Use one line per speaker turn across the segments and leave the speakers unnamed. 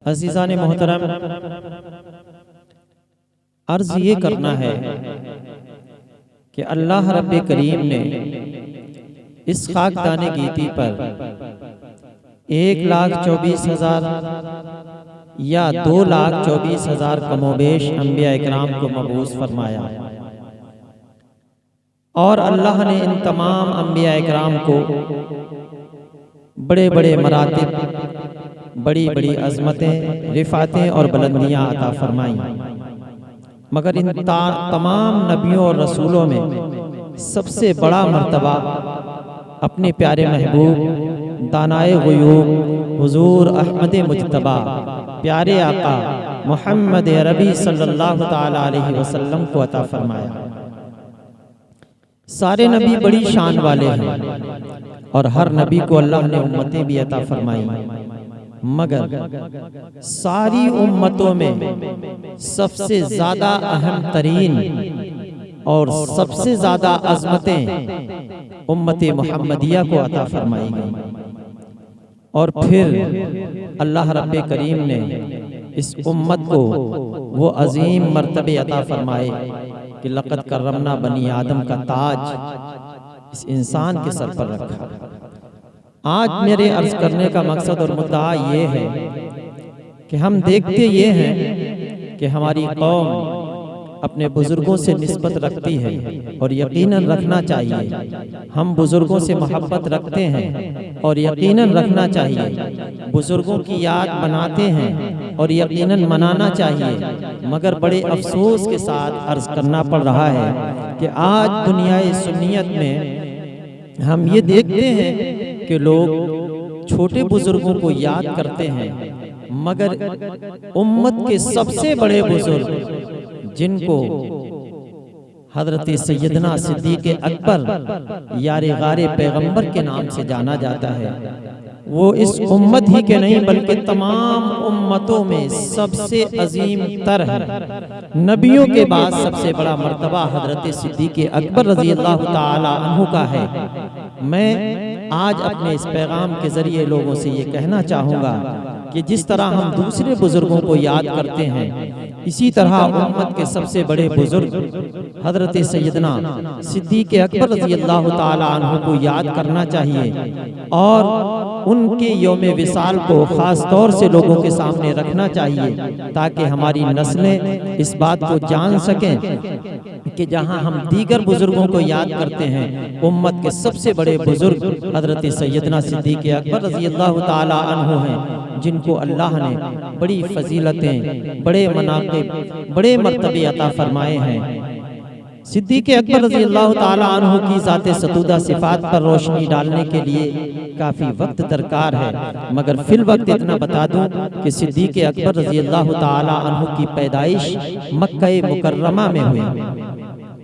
अज़ीज़ान मोहतरम, अर्ज़ ये करना है कि अल्लाह रब्बे करीम ने इस खाकदाने गीती पर 1,24,000 या 2,24,000 कमोबेश अंबिया इकराम को मबूस फरमाया और अल्लाह ने इन तमाम अंबिया इकराम को बड़े बड़े मरातिब, बड़ी बड़ी अज़मतें, रिफ़ातें और बुलंदियाँ अता फरमाई। मगर इन तमाम नबियों और रसूलों में सबसे बड़ा मर्तबा अपने प्यारे महबूब दानाए ग़ुयूब हुज़ूर अहमद मुज्तबा प्यारे आका मोहम्मद अरबी सल्लल्लाहु ताला अलैहि वसल्लम को अता फरमाया। सारे नबी बड़ी शान वाले हैं और हर नबी को अल्लाह ने उम्मतें भी अता फरमाई, मगर सारी उम्मतों में सबसे ज्यादा अहम तरीन और सबसे ज्यादा अज़मतें उम्मते मुहम्मदिया को अता फरमाई गई। और फिर अल्लाह रब्बे करीम ने इस उम्मत को वो अजीम मर्तबे अता फरमाए कि लक़द करमना बनी आदम का ताज इस इंसान के सर पर रखा। आज मेरे अर्ज करने का मकसद और मुद्दा ये है कि हम देखते ये हैं कि हमारी कौम अपने बुजुर्गों से निस्बत रखती है और यकीनन रखना चाहिए। हम बुजुर्गों से मोहब्बत रखते हैं और यकीनन रखना चाहिए। बुजुर्गों की याद बनाते हैं और यकीनन मनाना चाहिए। मगर बड़े अफसोस के साथ अर्ज करना पड़ रहा है कि आज दुनियाए सुन्नियत में हम ये देखते हैं कि लोग छोटे बुजुर्गों को याद करते हैं, मगर उम्मत के सबसे बड़े बुजुर्ग जिनको हजरत सैयदना सिद्दीक़ अकबर यारे गारे पैगंबर के नाम से जाना जाता है, वो इस उम्मत ही के नहीं बल्कि तमाम उम्मतों में सबसे अजीम तर है। नबियों के बाद सबसे बड़ा मर्तबा हजरत सिद्दीक़ अकबर रज़ी अल्लाह ताला अन्हु का है। मैं आज अपने इस पैगाम के जरिए लोगों से ये कहना चाहूँगा कि जिस तरह हम दूसरे बुजुर्गों को याद करते हैं, इसी तरह उम्मत के सबसे बड़े बुजुर्ग हजरत सैयदना सिद्दीक़ अकबर रज़ी अल्लाह ताला अन्हु को याद करना चाहिए और उनके यौम विसाल को खास तौर से लोगों के सामने रखना चाहिए, ताकि हमारी नस्लें इस बात को जान सकें कि जहां हम दीगर बुजुर्गों को याद करते हैं, उम्मत के सबसे बड़े बुजुर्ग हजरत सैयदना सिद्दीक़ अकबर रज़ी अल्लाह ताला अन्हु हैं, जिनको अल्लाह ने बड़ी फजीलतें, बड़े मनाक़िब, बड़े मर्तबे अता फरमाए हैं। सिद्दीक़ अकबर रज़ी अल्लाह ताला अन्हु की ज़ाते सतूदा सिफ़ात पर रोशनी डालने के लिए काफ़ी वक्त दरकार है, मगर फिल वक्त इतना बता दूं कि सिद्दीक़ अकबर रज़ी अल्लाह ताला अन्हु की पैदाइश मक्का मुकर्रमा में हुई।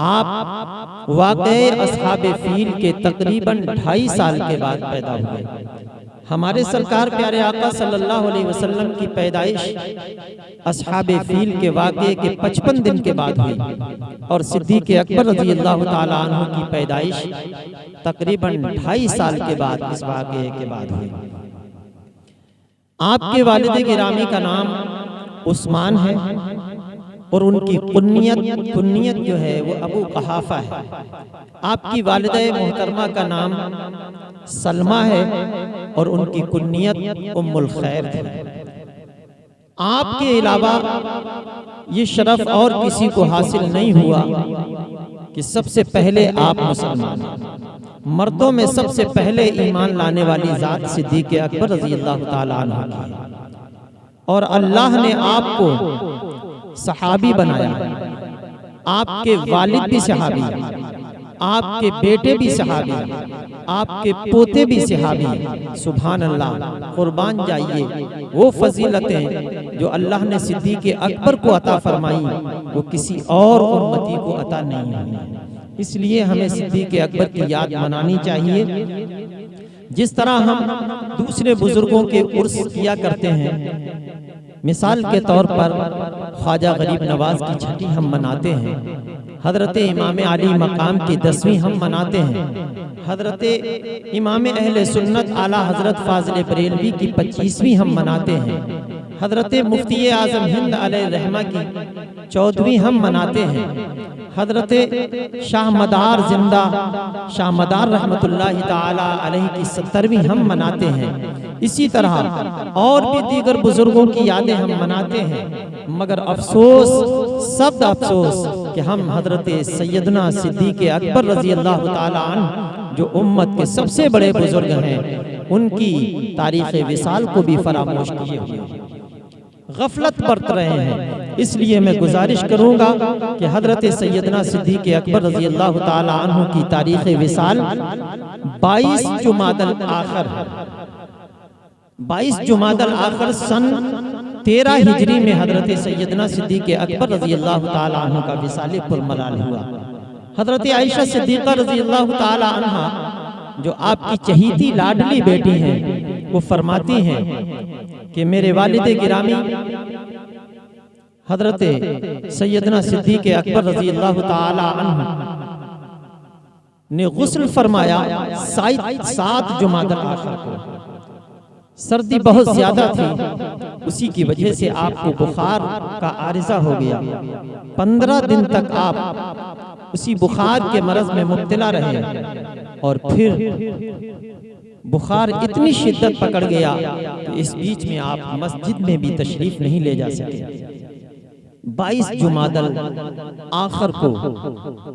आप वाक़ई अस्हाबे फील के तकरीबन 2.5 साल के बाद पैदा हुए। हमारे सरकार प्यारे आका सल्लल्लाहु अलैहि वसल्लम की पैदाइश अस्हाबे फील के वाक़े के 55 दिन के बाद हुई और सिद्दीक़ अकबर रज़ी अल्लाह ताला अन्हु की पैदाइश तकरीबन 2.5 साल के बाद इस वाक़े के बाद हुई। आपके वालिद गिरामी का नाम उस्मान है और उनकी कुन्नियत जो है वो अबू कहाफा है। आपकी वालिदा मोहतरमा का नाम सलमा है और उनकी कुन्नियत उम्मुल खैर थी। आपके अलावा ये शरफ और किसी को हासिल नहीं हुआ कि सबसे पहले आप मुसलमान, मर्दों में सबसे पहले ईमान लाने वाली ज़ात सिद्दीक़ अकबर रज़ी अल्लाह ताला अन्हु की, और अल्लाह ने आपको सहाबी बनाया। आपके वालिद भी सहाबी, आपके बेटे भी सहाबी, आपके पोते भी सहाबी। सुभान अल्लाह, कुर्बान जाइए। वो फजीलतें जो अल्लाह ने सिद्दीक़ अकबर को अता फरमाई वो किसी और उम्मती को अता नहीं हुई। इसलिए हमें सिद्दीक़ अकबर की याद मनानी चाहिए। जिस तरह हम दूसरे बुजुर्गों के उर्स किया करते हैं, मिसाल के तौर पर ख्वाजा गरीब नवाज की छठी हम मनाते हैं, हजरत इमाम अली मकाम की 10वीं हम मनाते हैं, हजरत इमाम अहले सुन्नत आला हजरत फाजिल बरेलवी की 25वीं हम मनाते हैं, हजरत मुफ्ती आज़म हिंद अलैहि रहमा की 14वीं हम मनाते हैं। हजरत शाह मदार जिंदा शाह मदार रहमतुल्लाहि ताला अलैहि की 70वीं हम मनाते हैं। इसी तरह और भी दीगर बुजुर्गों की यादें हम मनाते हैं, मगर अफसोस, शब्द अफसोस कि हम हजरत सैयदना सिद्दीक़ अकबर रज़ी अल्लाह ताला अन्हु जो उम्मत के सबसे बड़े बुजुर्ग हैं, उनकी तारीख़ विसाल को भी फरामोश किए हुए गफलत बरत रहे हैं। इसलिए मैं गुजारिश करूंगा कि हजरत सैयदना सिद्दीक़ अकबर रज़ी अल्लाह ताला अन्हु की तारीख़ विसाल 22 जुमादल आखिर 22 जुमादल आखिर सन 13 हिजरी में हजरत सैयदना सिद्दीक़ अकबर रज़ी अल्लाह ताला अन्हु का विसाल पुरमलाल हुआ। हजरत आयशा सिद्दीक़ा रज़ी अल्लाह ताला अन्हा जो आपकी चहीती लाडली बेटी हैं, वो फरमाती हैं कि मेरे वालिद गिरामी हजरत सैयदना सिद्दीक़ अकबर रज़ी अल्लाह ताला अन्हु ने गुस्ल फरमाया 7 जुमादल आखिर को। सर्दी बहुत ज्यादा थी, उसी की वजह से आपको बुखार का आरिज़ा हो गया। 15 दिन तक आप उसी बुखार के मरज में मुब्तला रहे और फिर बुखार इतनी शिद्दत पकड़ गया कि इस बीच में आप मस्जिद में भी तशरीफ नहीं ले जा सके। 22 जुमादल आखिर को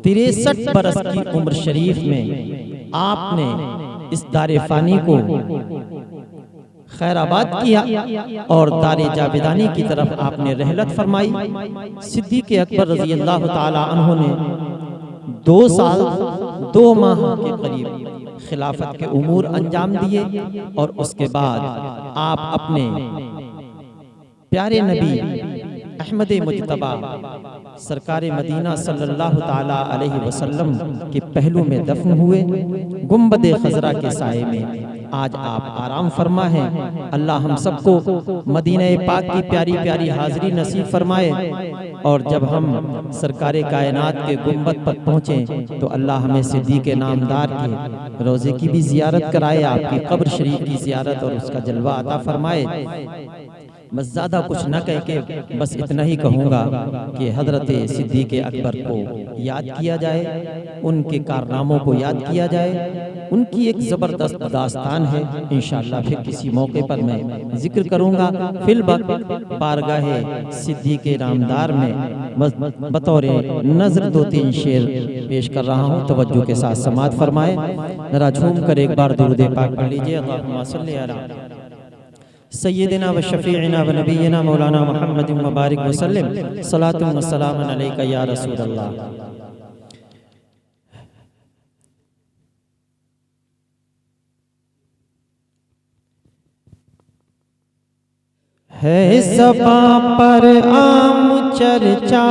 63 बरस की उम्र शरीफ में आपने इस दारे फानी को खैराबाद किया और दारे जावेदानी की तरफ आपने रहलत फरमाई। सिद्दीक़ अकबर रज़ी अल्लाह ताला अन्हु ने 2 साल 2 माह के करीब खिलाफत के उमूर अंजाम दिए और उसके बाद आप अपने प्यारे नबी अहमद मुज्तबा सरकार मदीना सल्लल्लाहु ताला अलैहि वसल्लम के पहलू में दफन हुए गुंबद खजरा के साए में। आज आप आराम फरमा हैं। अल्लाह हम सबको मदीना पाक की प्यारी प्यारी हाज़री नसीब फरमाए और जब हम सरकार कायनात के गुंबद पर पहुँचे तो अल्लाह हमें सिद्दीक़ नामदार के रोज़े की भी ज़ियारत कराए, आपकी कब्र शरीफ की ज़ियारत और उसका जलवा अता फरमाए। बस ज़्यादा कुछ न कह के बस इतना ही कहूँगा कि हज़रत सिद्दीक़ अकबर को याद किया जाए, उनके कारनामों को याद किया जाए। उनकी एक ज़बरदस्त दास्तान है, इंशाअल्लाह फिर किसी मौके पर मैं जिक्र करूँगा। फिलवक्त बारगाह सिद्दीक़ नामदार में बतौर नज़र 2-3 शेर पेश कर रहा हूँ, तवज्जो के साथ समाअत फरमाए। ज़रा झूम कर एक बार दुरूद पाक पढ़ लीजिए। अल्लाहुम्मा सल्ली अला सय्यदिना व शफीइना व नबीना मौलाना मुहम्मद व बारिक वसल्लम सलातु व सलामुन अलैका या रसूल अल्लाह। है ज़बां पर आम चर्चा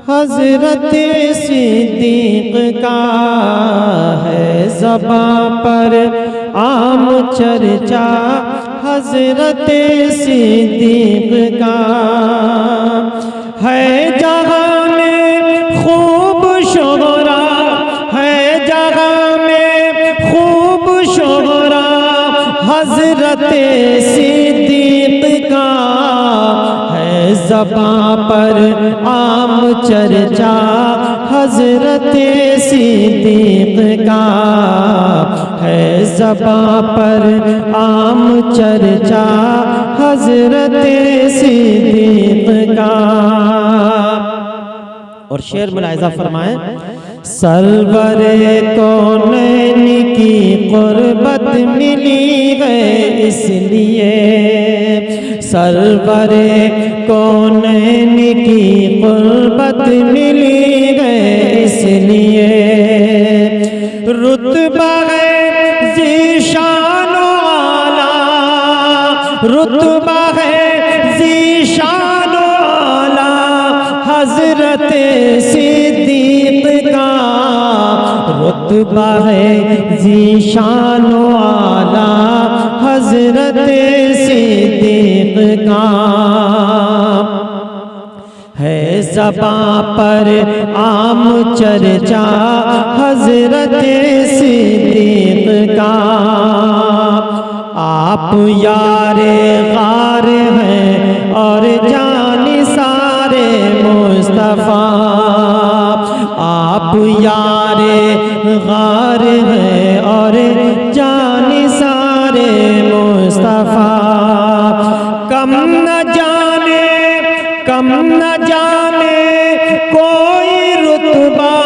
हज़रत सिद्दीक़ का, है ज़बां पर आम चर्चा हज़रत सिद्दीक़ का, है जहाँ में खूब शोहरा, है जहाँ में खूब शोहरा हज़रत सिद्दीक़ का, है ज़बां पर आम चर्चा हज़रत सिद्दीक़ का, है ज़बां पर आम चर्चा हज़रत सिद्दीक़ का। और शेर मुलाहिज़ा फरमाएं। सरवरे कौनैन की क़ुर्बत मिली है इसलिए, सरवरे कौनैन की क़ुर्बत मिली है इसलिए, रुतबा है ज़ीशानो आला, रुतबा है ज़ीशानो आला हज़रत सिद्दीक़ का, रुतबा है ज़ीशानो आला हज़रत सिद्दीक़ का, है ज़बां पर आम चर्चा हज़रत सिद्दीक़ का। आप यारे गार कम न जाने कोई रुतबा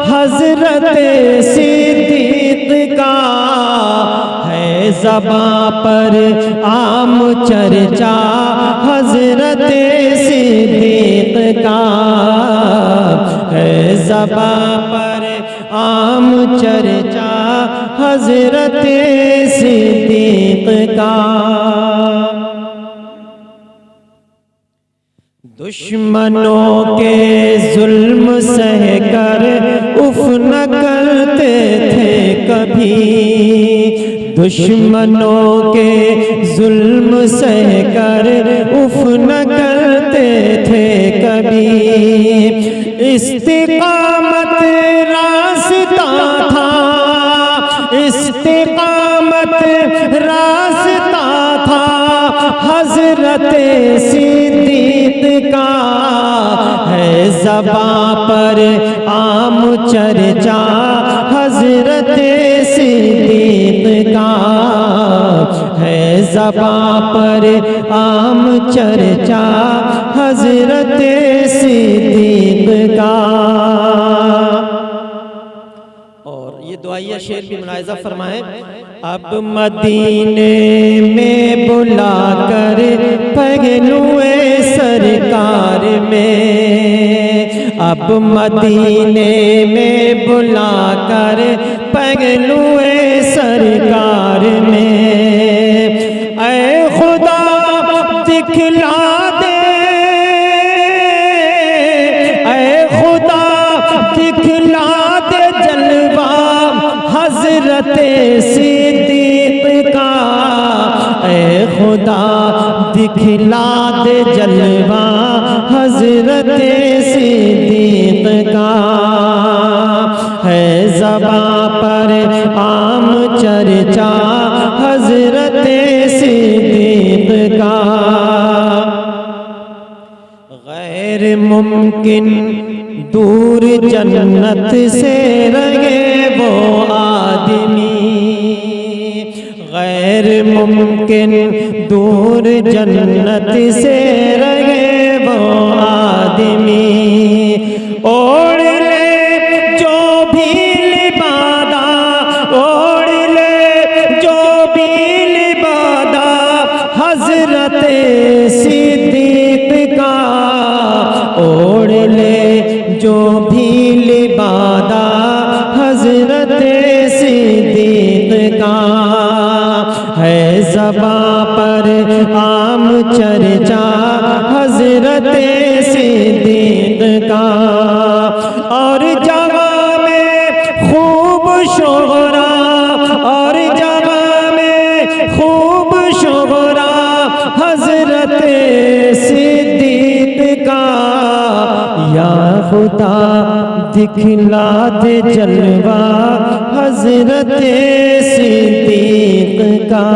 हजरत सिद्दीक का, है ज़बां पर आम चर्चा हजरत सिद्दीक का, है ज़बां पर आम चर्चा हजरत सिद्दीक का। दुश्मनों के जुल्म सहकर उफ न करते थे कभी, दुश्मनों के जुल्म सहकर उफ न करते थे कभी। इस्तिकामत रास्ता था, इस्तिकामत रास्ता था हजरत सिद्दीक का, है ज़बां पर आम चर्चा हजरत सिद्दीक का, है ज़बां पर आम चर्चा हजरत सिद्दीक का। और ये दुआया शेर भी मुलाहिज़ा फरमाएं। अब मदीने में बुलाकर पहलुए सरकार में, अब मदीने में बुलाकर पहलुए सरकार में, ऐ खुदा दिखला दे, ऐ खुदा दिखला दे जलवा हजरत सिद्दीक का, ऐ खुदा दिखला दे जलवा हजरत सिद्दीक का, है ज़बां पर आम चर्चा हजरत सिद्दीक का। गैर मुमकिन दूर जन्नत से रहे वो आदमी, गैर मुमकिन दूर जन्नत से रहे वो आदमी। ओढ़ ले जो भी लिबादा, ओढ़ ले जो भी लिबादा हजरत सिद्दीक का, ओढ़ ले जो भी लिबादा हजरत सिद्दीक का, है ज़बां पर आम चर्चा हजरत सिद्दीक का। और जगह में खूब शोहरा, और जगह में खूब शोहरा हजरत सिद्दीक का, या खुदा दिखला दे जलवा हजरत सिद्दीक का।